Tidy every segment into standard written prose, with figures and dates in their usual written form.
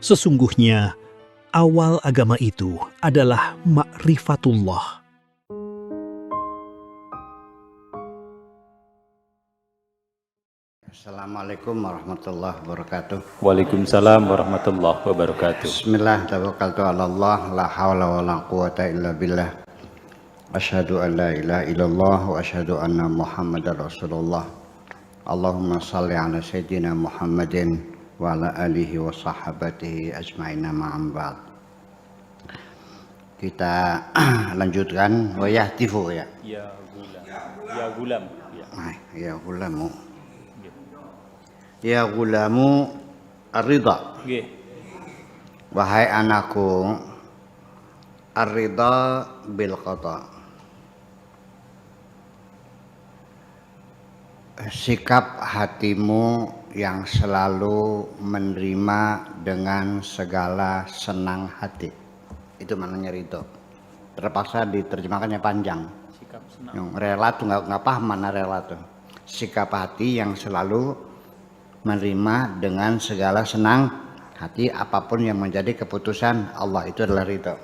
Sesungguhnya, awal agama itu adalah ma'rifatullah. Assalamualaikum warahmatullahi wabarakatuh. Waalaikumsalam warahmatullahi wabarakatuh. Bismillah, tawakkaltu ala Allah, la hawla wa la quwata illa billah. Asyhadu an la ilaha illallah wa asyhadu anna Muhammadar Rasulullah. Allahumma salli ala sayyidina Muhammadin wa ala alihi wa sahabatihi ajma'in ma'am ba'd. Kita lanjutkan wa yahtifu ya. Ya gulam. Ya gulam. Ya gulamu. Ya gulamu ar-ridha. Nggih. Wahai anakku, ar-ridha bil qada. Sikap hatimu yang selalu menerima dengan segala senang hati. Itu maknanya ridha. Terpaksa diterjemahkannya panjang. Sikap senang. Yang rela tuh nggak paham mana rela tuh. Sikap hati yang selalu menerima dengan segala senang hati apapun yang menjadi keputusan Allah, itu adalah ridha.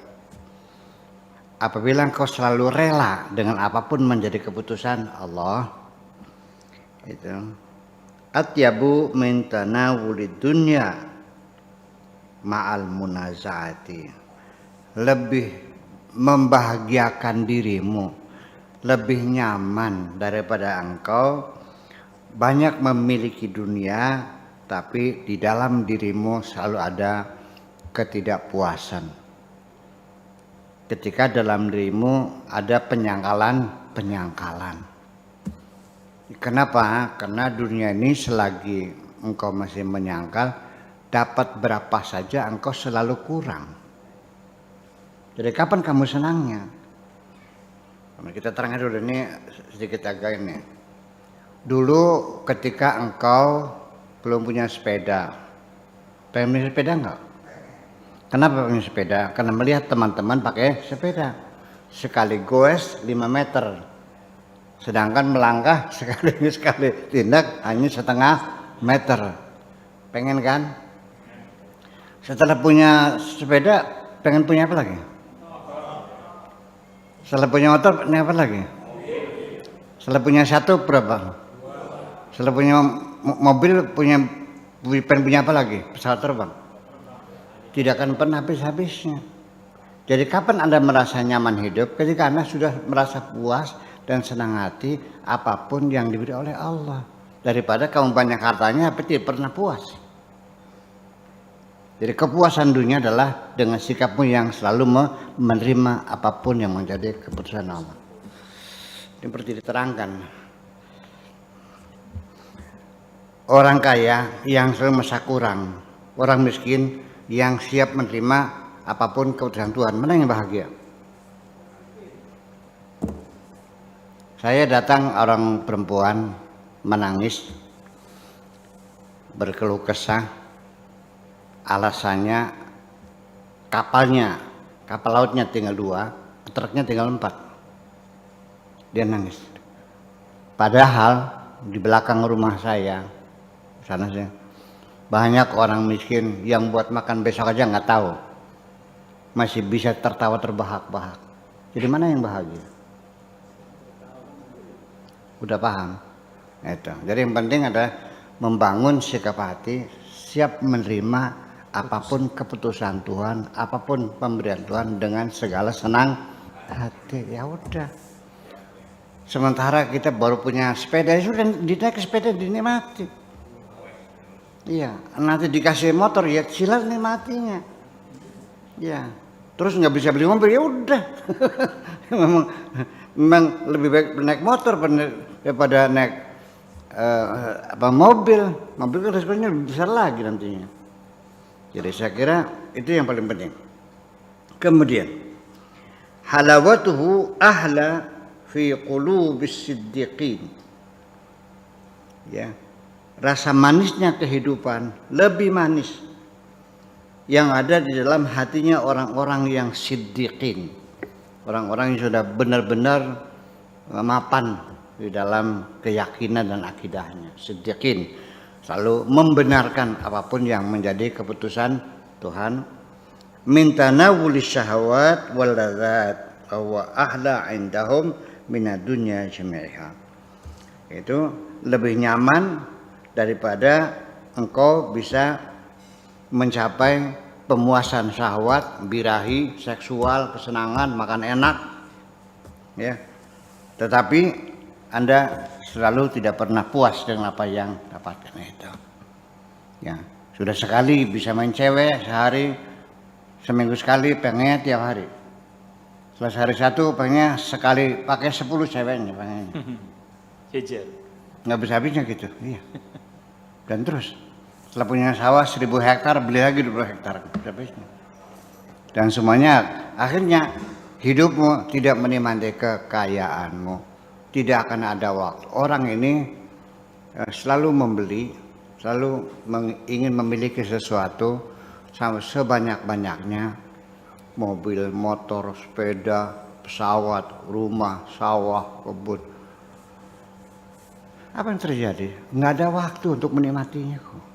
Apabila engkau selalu rela dengan apapun menjadi keputusan Allah, itu atyabu min tanawulid dunya ma'al munazaati, lebih membahagiakan dirimu, lebih nyaman daripada engkau banyak memiliki dunia, tapi di dalam dirimu selalu ada ketidakpuasan. Ketika dalam dirimu ada penyangkalan. Kenapa? Karena dunia ini selagi engkau masih menyangkal, dapat berapa saja engkau selalu kurang. Jadi kapan kamu senangnya? Kita terangkan dulu ini sedikit agak ini. Dulu ketika engkau belum punya sepeda, pengen punya sepeda enggak? Kenapa punya sepeda? Karena melihat teman-teman pakai sepeda. Sekali goes 5 meter. Sedangkan melangkah sekali tindak hanya setengah meter. Pengen kan? Setelah punya sepeda, pengen punya apa lagi? Setelah punya motor, pengen apa lagi? Setelah punya satu berapa? Setelah punya mobil, pengen punya apa lagi? Pesawat terbang. Tidak akan pernah habis-habisnya. Jadi kapan Anda merasa nyaman hidup? Ketika Anda sudah merasa puas dan senang hati apapun yang diberi oleh Allah. Daripada kamu banyak hartanya tapi tidak pernah puas. Jadi kepuasan dunia adalah dengan sikapmu yang selalu menerima apapun yang menjadi keputusan Allah. Ini seperti diterangkan. Orang kaya yang selalu merasa kurang, orang miskin yang siap menerima apapun keputusan Tuhan, mana yang bahagia? Saya datang orang perempuan menangis, berkeluh kesah, alasannya kapal lautnya tinggal 2, truknya tinggal 4. Dia nangis. Padahal di belakang rumah saya, sana sih, banyak orang miskin yang buat makan besok aja nggak tahu, masih bisa tertawa terbahak-bahak. Jadi mana yang bahagia? Udah paham? Itu. Jadi yang penting ada membangun sikap hati, siap menerima apapun keputusan Tuhan, apapun pemberian Tuhan dengan segala senang hati. Ya udah. Sementara kita baru punya sepeda, sudah dinaik sepeda dinikmati. Iya, nanti dikasih motor ya silat nikmatinya. Ya, terus nggak bisa beli mobil ya udah. memang lebih baik naik motor daripada naik mobil. Mobil kan resikonya lebih besar lagi nantinya. Jadi saya kira itu yang paling penting. Kemudian halawatuhu ahla fi qulubis siddiqin. Ya. Rasa manisnya kehidupan lebih manis yang ada di dalam hatinya orang-orang yang siddiqin, orang-orang yang sudah benar-benar mapan di dalam keyakinan dan akidahnya. Siddiqin selalu membenarkan apapun yang menjadi keputusan Tuhan, min tanawulis syahwat wal ladzat wa ahla indahum minad dunya jami'iha. Itu lebih nyaman daripada engkau bisa mencapai pemuasan syahwat, birahi, seksual, kesenangan, makan enak, ya. Tetapi Anda selalu tidak pernah puas dengan apa yang dapatkan itu. Ya, sudah sekali bisa main cewek sehari, seminggu sekali pengennya tiap hari. Setelah sehari satu pengennya sekali pakai 10 ceweknya pengennya. Jejer. Nggak bisa habisnya gitu, iya. Dan terus setelah punya sawah 1000 hektar beli lagi 20 hektar habisnya. Dan semuanya akhirnya hidupmu tidak menikmati kekayaanmu, tidak akan ada waktu. Orang ini selalu membeli, selalu ingin memiliki sesuatu sama sebanyak-banyaknya, mobil, motor, sepeda, pesawat, rumah, sawah, kebun. Apa yang terjadi? Nggak ada waktu untuk menikmatinya kok.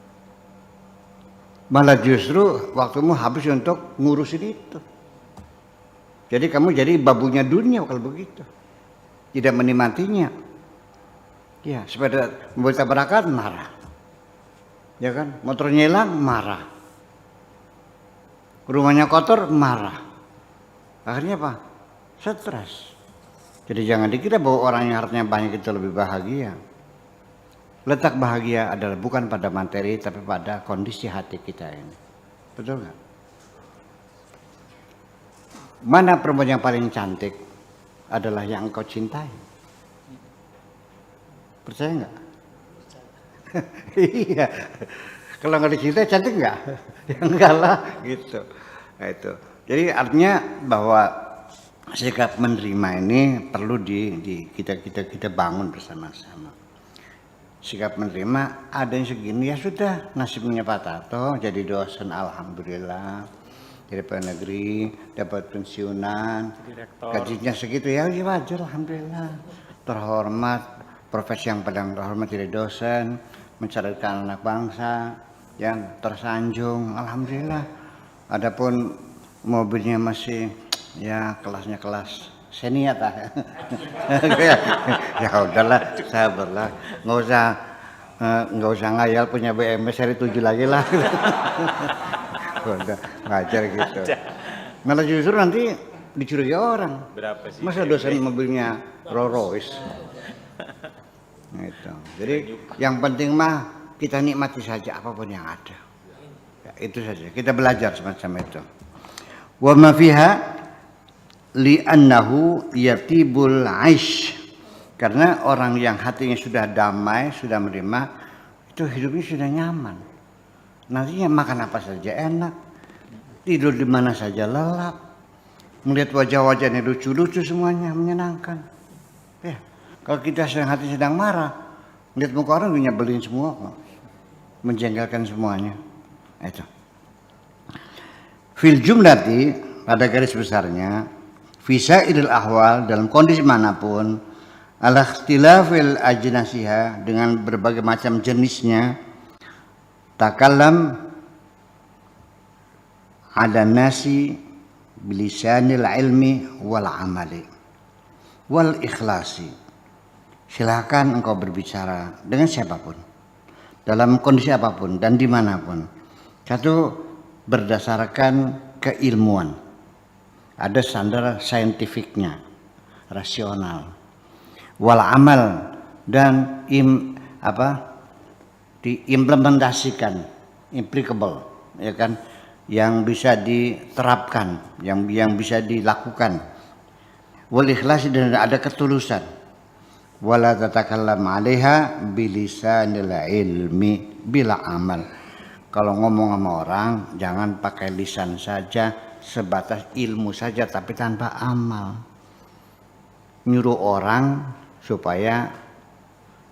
Malah justru waktumu habis untuk ngurusin itu. Jadi kamu jadi babunya dunia kalau begitu. Tidak menikmatinya. Ya, sepeda mobil tabrakan marah. Ya kan? Motornya hilang marah. Rumahnya kotor marah. Akhirnya apa? Stres. Jadi jangan dikira bahwa orang yang hartanya banyak itu lebih bahagia. Letak bahagia adalah bukan pada materi tapi pada kondisi hati kita ini. Betul nggak? Mana perempuan yang paling cantik adalah yang engkau cintai. Percaya nggak? Iya. Kalau nggak dicintai cantik nggak? Ya enggak lah gitu. Nah, itu. Jadi artinya bahwa sikap menerima ini perlu kita bangun bersama-sama. Sikap menerima ada yang segini ya sudah, nasibnya Pak Tato jadi dosen alhamdulillah, jadi pegawai negeri, dapat pensiunan, gajinya segitu ya wajar alhamdulillah, terhormat, profesi yang paling terhormat jadi dosen, mencerdaskan anak bangsa, yang tersanjung alhamdulillah. Adapun mobilnya masih ya kelasnya kelas senior lah. Ya udahlah, sabarlah, nggak usah ngayal punya BMW seri 7 lagi lah. Udah ngajar gitu. Malah justru nanti dicurigai orang. Berapa sih? Masa dosen mobilnya Rolls Royce? Gitu. Jadi yang penting mah kita nikmati saja apapun yang ada. Ya, itu saja. Kita belajar semacam itu. Wa ma fiha li'annahu yatibul aish, karena orang yang hatinya sudah damai, sudah menerima, itu hidupnya sudah nyaman. Nantinya makan apa saja enak, tidur di mana saja lelap, melihat wajah-wajahnya lucu-lucu semuanya menyenangkan. Ya, kalau kita hati sedang marah, melihat muka orang nyebelin semua, menjengkelkan semuanya. Itu. Fil jumlati, pada garis besarnya, fisairil ahwal, dalam kondisi manapun, ala ikhtilafil ajnasiha, dengan berbagai macam jenisnya, takallam ala nasi bilisanil ilmi wal amali wal ikhlasi. Silakan engkau berbicara dengan siapapun, dalam kondisi apapun dan dimanapun. Satu, berdasarkan keilmuan. Ada standar saintifiknya, rasional, wal amal, dan diimplementasikan, applicable, ya kan, yang bisa diterapkan, yang bisa dilakukan. Wal ikhlas, dan ada ketulusan. Wala tatakallam 'alaiha bilisanil ilmi bila amal. Kalau ngomong sama orang jangan pakai lisan saja, sebatas ilmu saja tapi tanpa amal. Nyuruh orang supaya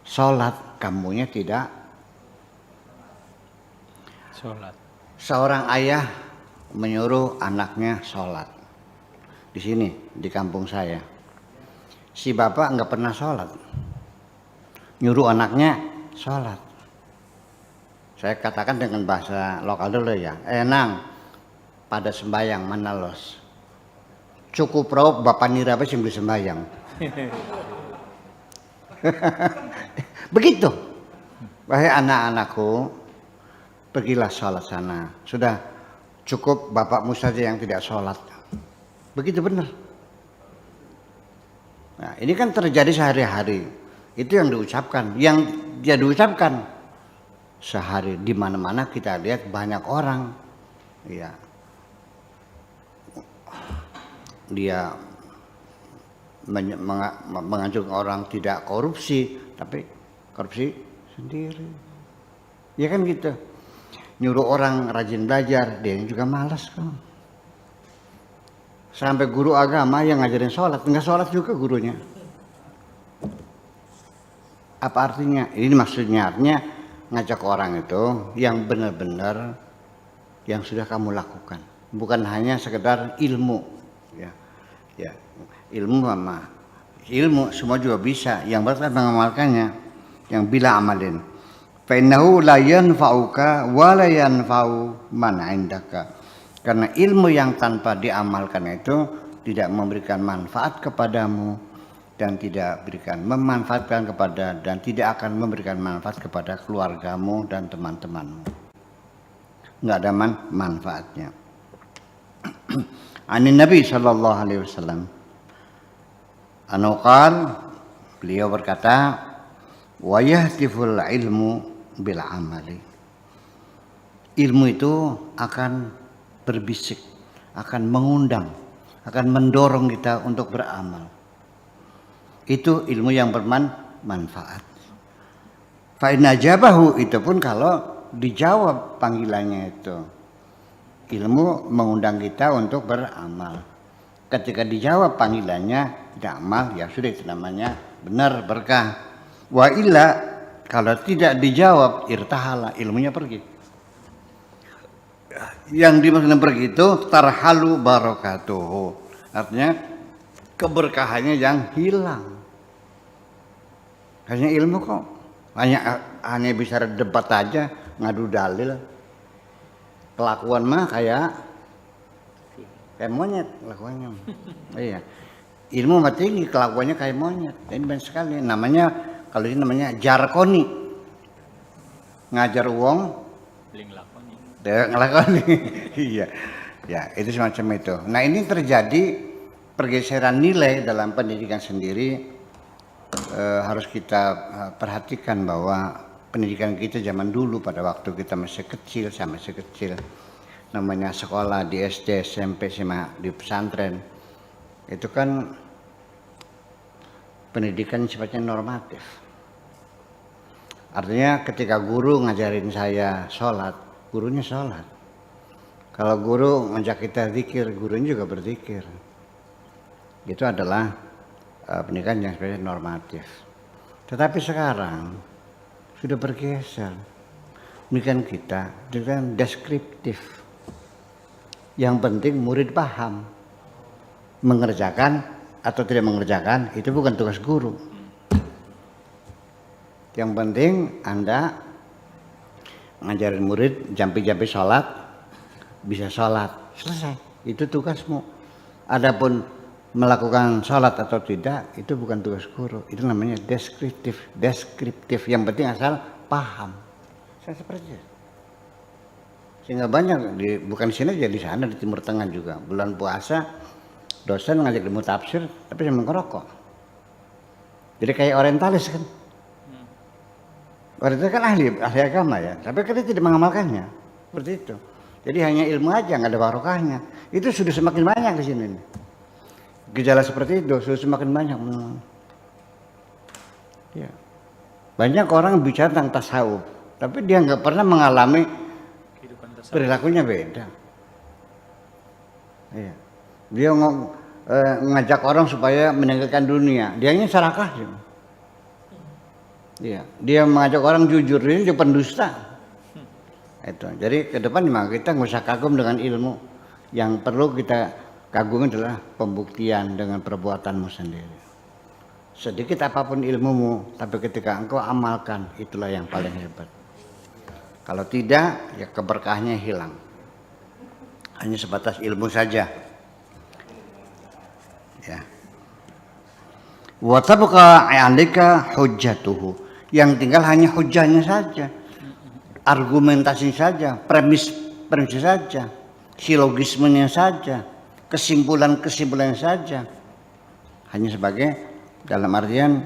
sholat, kamunya tidak Sholat. Seorang ayah menyuruh anaknya sholat. Di sini, di kampung saya, si bapak nggak pernah sholat, nyuruh anaknya sholat. Saya katakan dengan bahasa lokal dulu ya, Nang, pada sembahyang manalos. Cukup raup bapak nira apa sing beli sembahyang. Begitu. Wahai anak-anakku, pergilah sholat sana. Sudah cukup bapakmu saja yang tidak sholat. Begitu benar. Nah, ini kan terjadi sehari-hari. Itu yang diucapkan. Yang dia diucapkan sehari di mana-mana kita lihat banyak orang. Ya. Dia menganjurkan orang tidak korupsi, tapi korupsi sendiri. Ya kan gitu. Nyuruh orang rajin belajar, dia juga malas kan. Sampai guru agama yang ngajarin sholat, enggak sholat juga gurunya. Apa artinya? Ini maksudnya artinya ngajak orang itu yang benar-benar yang sudah kamu lakukan, bukan hanya sekedar ilmu. Ya, ilmu semua juga bisa. Yang berarti mengamalkannya, yang bila amalin. Fa innahu la yanfa'uka wa la yanfa'u man 'indaka. Karena ilmu yang tanpa diamalkan itu tidak memberikan manfaat kepadamu dan tidak akan memberikan manfaat kepada keluargamu dan teman-temanmu. Enggak ada manfaatnya. Anin Nabi sallallahu alaihi wasallam. Anukal, beliau berkata, wa yahtiful ilmu bil amali. Ilmu itu akan berbisik, akan mengundang, akan mendorong kita untuk beramal. Itu ilmu yang bermanfaat. Fa in ajabahu, itu pun kalau dijawab panggilannya itu. Ilmu mengundang kita untuk beramal. Ketika dijawab panggilannya tidak amal, ya sudah, itu namanya benar, berkah. Wa illa, kalau tidak dijawab, irtahala, ilmunya pergi. Yang dimaksud pergi itu tarhalu barakatuhu. Artinya keberkahannya yang hilang. Hanya ilmu kok. Hanya bisa debat aja, ngadu dalil. Kelakuan mah kayak monyet kelakuannya. Iya. Ilmu mah tinggi, kelakuannya kayak monyet. Ini banyak sekali. Namanya, kalau ini namanya jarkoni. Ngajar uang ngelakoni. Iya. Ya, itu semacam itu. Nah, ini terjadi pergeseran nilai dalam pendidikan sendiri. Harus kita perhatikan bahwa pendidikan kita zaman dulu pada waktu kita masih kecil, namanya sekolah di SD, SMP, SMA, di pesantren, itu kan pendidikan sifatnya normatif. Artinya ketika guru ngajarin saya sholat, gurunya sholat. Kalau guru ngajak kita zikir, gurunya juga berzikir. Itu adalah pendidikan yang sifatnya normatif. Tetapi sekarang sudah bergeser. Pendidikan kita dengan deskriptif. Yang penting murid paham. Mengerjakan atau tidak mengerjakan itu bukan tugas guru. Yang penting Anda ngajarin murid jampi-jampi sholat, bisa sholat, selesai. Itu tugasmu. Adapun melakukan sholat atau tidak, itu bukan tugas guru. Itu namanya deskriptif. Yang penting asal paham. Saya seperti itu. Sehingga banyak, bukan di sini aja, di sana, di Timur Tengah juga. Bulan puasa, dosen ngajak ilmu tafsir, tapi sambil ngerokok. Jadi kayak orientalis kan. Orientalis kan ahli agama ya, tapi kita tidak mengamalkannya. Seperti itu. Jadi hanya ilmu aja, nggak ada barokahnya. Itu sudah semakin banyak di sini. Gejala seperti itu sudah semakin banyak. Ya. Banyak orang bicara tentang tasawuf, tapi dia nggak pernah mengalami perilakunya beda. Ya. Dia ngajak orang supaya meninggalkan dunia, dianya serakah. Ya. Dia mengajak orang jujur, dia juga pendusta. Itu. Jadi ke depan memang kita nggak usah kagum dengan ilmu. Yang perlu kita kagum adalah pembuktian dengan perbuatanmu sendiri. Sedikit apapun ilmumu, tapi ketika engkau amalkan, itulah yang paling hebat. Kalau tidak, ya keberkahnya hilang. hanya sebatas ilmu saja. Ya. Wa tabqa 'alaika hujjatuhu. Yang tinggal hanya hujahnya saja. Argumentasi saja, premis saja, silogismenya saja, kesimpulan-kesimpulannya saja. Hanya sebagai dalam artian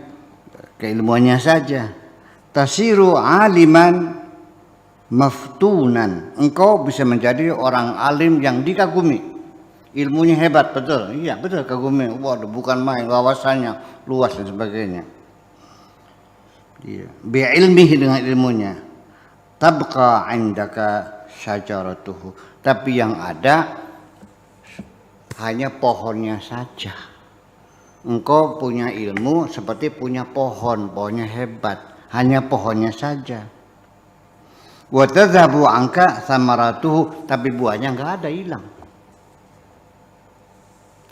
keilmuannya saja. Tasiru aliman maftunan. Engkau bisa menjadi orang alim yang dikagumi. Ilmunya hebat, betul. Iya, betul, kagumi. Waduh, bukan main, wawasannya luas dan sebagainya. Iya. Bi'ilmihi, dengan ilmunya. Tabqa 'indaka syajaratuhu. Tapi yang ada hanya pohonnya saja. Engkau punya ilmu seperti punya pohon, pohonnya hebat, hanya pohonnya saja. Wa tadhabu 'anka samaratuhu, tapi buahnya enggak ada, hilang.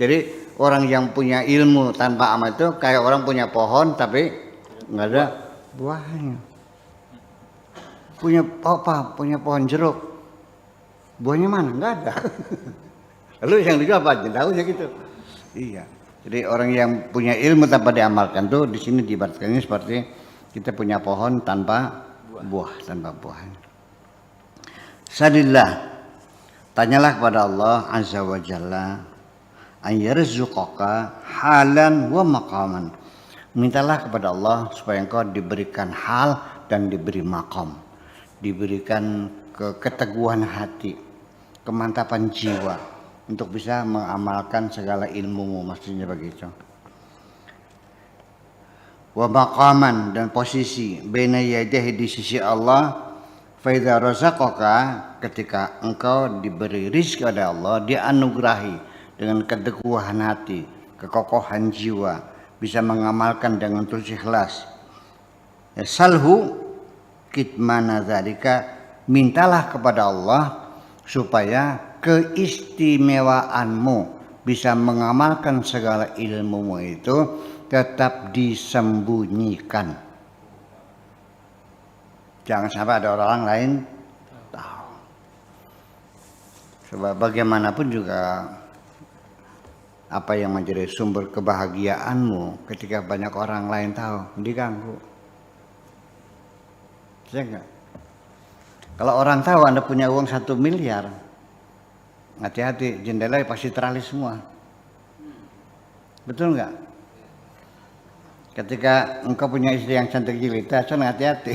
Jadi orang yang punya ilmu tanpa amal itu kayak orang punya pohon tapi enggak ada buahnya. Punya apa? Punya pohon jeruk. Buahnya mana? Enggak ada. Lalu yang dijual apa? Daunnya gitu. Iya. Jadi orang yang punya ilmu tanpa diamalkan tuh di sini diibaratkannya seperti kita punya pohon tanpa buah, tanpa buah. Salillah. Tanyalah kepada Allah Azza wa Jalla an yarzuqaka halan wa maqaman. Mintalah kepada Allah supaya engkau diberikan hal dan diberi maqam. Diberikan keteguhan hati, kemantapan jiwa untuk bisa mengamalkan segala ilmumu, maksudnya begitu. Wa maqaman, dan posisi baina yadayhi, di sisi Allah. Fa idza razaqaka, ketika engkau diberi rizki oleh Allah, dianugerahi dengan keteguhan hati, kekokohan jiwa, bisa mengamalkan dengan tulus ikhlas. Ya, salhu kitmana dzalika, mintalah kepada Allah supaya keistimewaanmu bisa mengamalkan segala ilmumu itu tetap disembunyikan. Jangan sampai ada orang lain tahu. Sebab bagaimanapun juga apa yang menjadi sumber kebahagiaanmu ketika banyak orang lain tahu, diganggu. Saya enggak. Kalau orang tahu Anda punya uang 1 miliar, hati-hati, jendela pasti teralis semua. Betul enggak? Ketika engkau punya istri yang cantik jelita, hati-hati.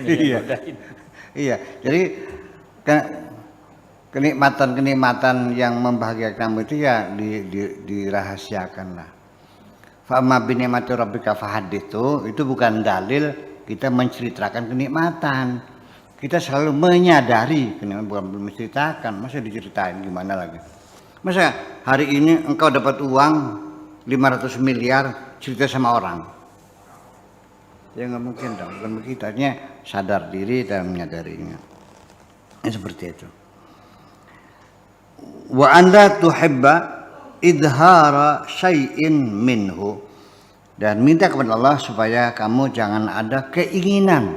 Iya. Iya. Jadi kenikmatan yang membahagiakanmu itu ya dirahasiakanlah. Fa'amma bi ni'mati rabbika fahadits, itu bukan dalil kita menceritakan kenikmatan. Kita selalu menyadari kenikmatan, bukan menceritakan. Masa diceritain gimana lagi? Masa hari ini engkau dapat uang 500 miliar cerita sama orang? Ya nggak mungkin dong, bukan begitu. Artinya sadar diri dan menyadarinya. Seperti itu. Wa anda tuhibba idhara syai'in minhu, dan minta kepada Allah supaya kamu jangan ada keinginan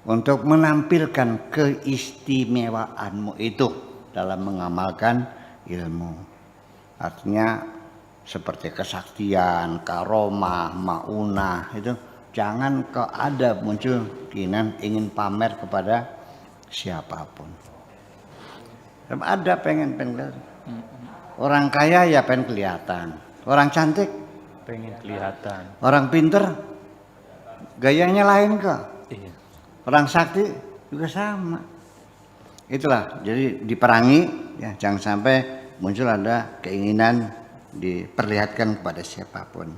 untuk menampilkan keistimewaanmu itu dalam mengamalkan ilmu. Artinya seperti kesaktian, karomah, maunah, itu jangan kau ada muncul keinginan ingin pamer kepada siapapun. Ada pengen kelihatan. Orang kaya ya pengen kelihatan. Orang cantik pengen kelihatan. Orang pinter gayanya lain kok. Iya. Orang sakti juga sama. Itulah, jadi diperangi ya, jangan sampai muncul ada keinginan diperlihatkan kepada siapapun.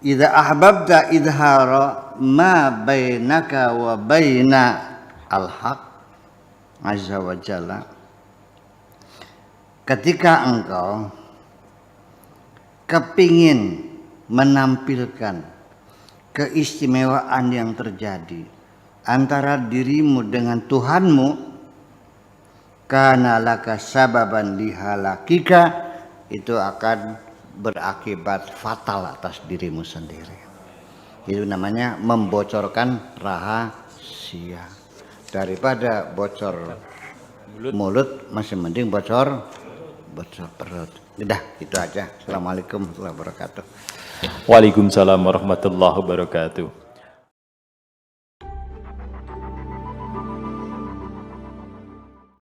Idza ahbabta idhara ma bainaka wa baina al-haq azza wa jalla, ketika engkau kepingin menampilkan keistimewaan yang terjadi antara dirimu dengan Tuhanmu, kana laka sababan lihalakika, itu akan berakibat fatal atas dirimu sendiri. Itu namanya membocorkan rahasia. Daripada bocor mulut masih mending bocor perut. Udah, itu aja. Assalamualaikum warahmatullahi wabarakatuh. Waalaikumsalam warahmatullahi wabarakatuh.